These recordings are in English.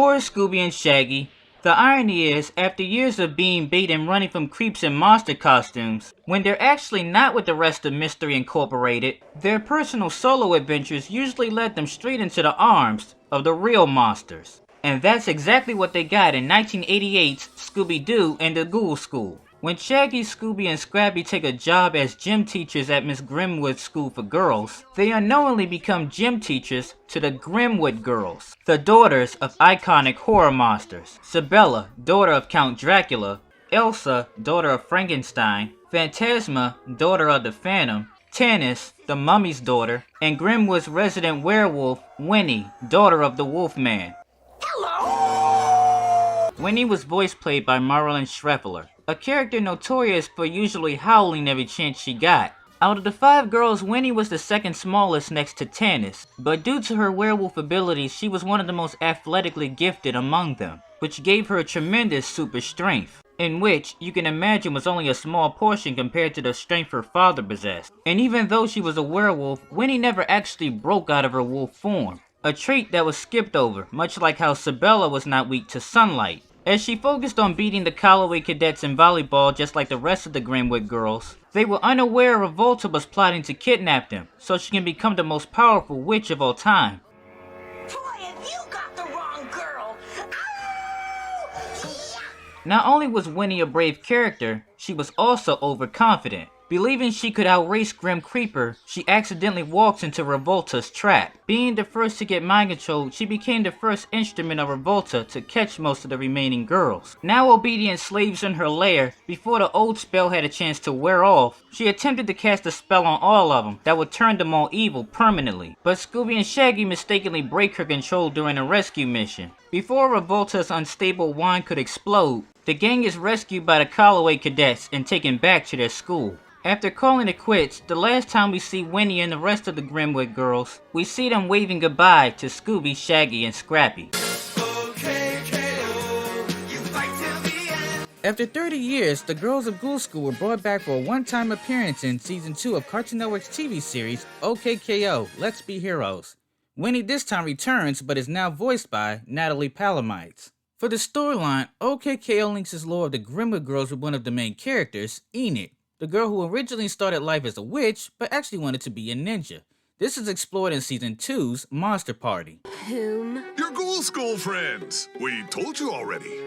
Poor Scooby and Shaggy. The irony is, after years of being bait and running from creeps in monster costumes, when they're actually not with the rest of Mystery Incorporated, their personal solo adventures usually led them straight into the arms of the real monsters. And that's exactly what they got in 1988's Scooby-Doo and the Ghoul School. When Shaggy, Scooby, and Scrappy take a job as gym teachers at Miss Grimwood's School for Girls, they unknowingly become gym teachers to the Grimwood Girls, the daughters of iconic horror monsters. Sabella, daughter of Count Dracula, Elsa, daughter of Frankenstein, Phantasma, daughter of the Phantom, Tanis, the Mummy's daughter, and Grimwood's resident werewolf, Winnie, daughter of the Wolfman. Hello! Winnie was voice played by Marilyn Schreffler, a character notorious for usually howling every chance she got. Out of the 5 girls, Winnie was the second smallest next to Tanis, but due to her werewolf abilities, she was one of the most athletically gifted among them, which gave her a tremendous super strength, in which you can imagine was only a small portion compared to the strength her father possessed. And even though she was a werewolf, Winnie never actually broke out of her wolf form, a trait that was skipped over, much like how Sabella was not weak to sunlight. As she focused on beating the Callaway cadets in volleyball just like the rest of the Grimwood girls, they were unaware Revolta was plotting to kidnap them, so she can become the most powerful witch of all time. Boy, have you got the wrong girl! Ow! Not only was Winnie a brave character, she was also overconfident. Believing she could outrace Grim Creeper, she accidentally walks into Revolta's trap. Being the first to get mind controlled, she became the first instrument of Revolta to catch most of the remaining girls. Now obedient slaves in her lair, before the old spell had a chance to wear off, she attempted to cast a spell on all of them that would turn them all evil permanently. But Scooby and Shaggy mistakenly break her control during a rescue mission. Before Revolta's unstable wand could explode, the gang is rescued by the Callaway cadets and taken back to their school. After calling it quits, the last time we see Winnie and the rest of the Grimwood girls, we see them waving goodbye to Scooby, Shaggy, and Scrappy. OK K.O. You fight till the end. After 30 years, the girls of Ghoul School were brought back for a one-time appearance in Season 2 of Cartoon Network's TV series, OK K.O. Let's Be Heroes. Winnie this time returns, but is now voiced by Natalie Palamides. For the storyline, OK K.O. links his lore of the Grimwood girls with one of the main characters, Enid, the girl who originally started life as a witch, but actually wanted to be a ninja. This is explored in Season 2's Monster Party. Whom? Your Ghoul School friends! We told you already.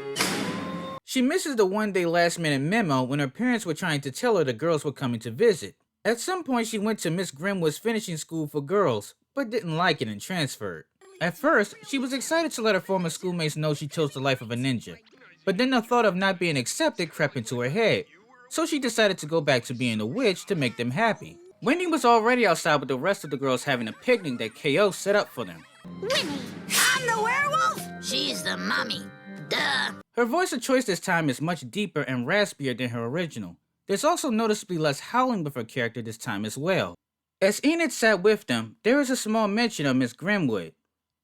She misses the one-day last-minute memo when her parents were trying to tell her the girls were coming to visit. At some point, she went to Miss Grimwood's finishing school for girls, but didn't like it and transferred. At first, she was excited to let her former schoolmates know she chose the life of a ninja, but then the thought of not being accepted crept into her head. So she decided to go back to being a witch to make them happy. Winnie was already outside with the rest of the girls having a picnic that K.O. set up for them. Winnie, I'm the werewolf! She's the mummy. Duh. Her voice of choice this time is much deeper and raspier than her original. There's also noticeably less howling with her character this time as well. As Enid sat with them, there is a small mention of Miss Grimwood.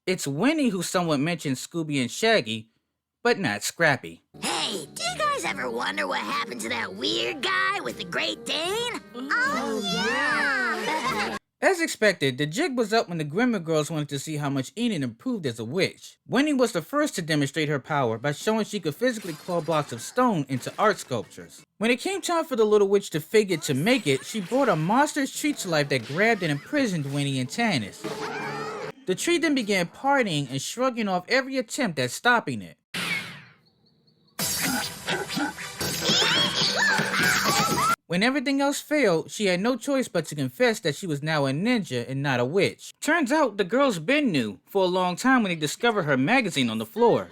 It's Winnie who somewhat mentions Scooby and Shaggy, but not Scrappy. Hey, do you guys ever wonder what happened to that weird guy with the Great Dane? Oh, yeah! As expected, the jig was up when the Grimwood girls wanted to see how much Enid improved as a witch. Winnie was the first to demonstrate her power by showing she could physically claw blocks of stone into art sculptures. When it came time for the little witch to fake it to make it, she brought a monster's tree to life that grabbed and imprisoned Winnie and Tanis. The tree then began partying and shrugging off every attempt at stopping it. When everything else failed, she had no choice but to confess that she was now a ninja and not a witch. Turns out the girls been knew for a long time when they discovered her magazine on the floor.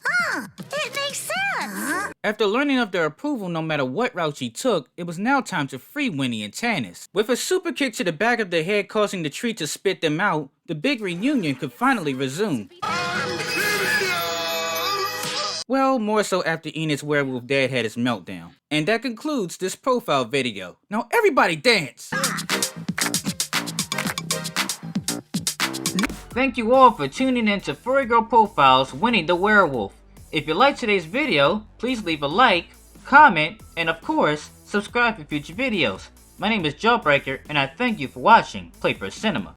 Huh, it makes sense. After learning of their approval no matter what route she took, it was now time to free Winnie and Tanis. With a super kick to the back of the head causing the tree to spit them out, the big reunion could finally resume. Well, more so after Enid's werewolf dad had his meltdown. And that concludes this profile video. Now everybody dance! Thank you all for tuning in to Furry Girl Profiles Winnie the Werewolf. If you liked today's video, please leave a like, comment, and of course, subscribe for future videos. My name is Jawbreaker, and I thank you for watching Playfur Cinema.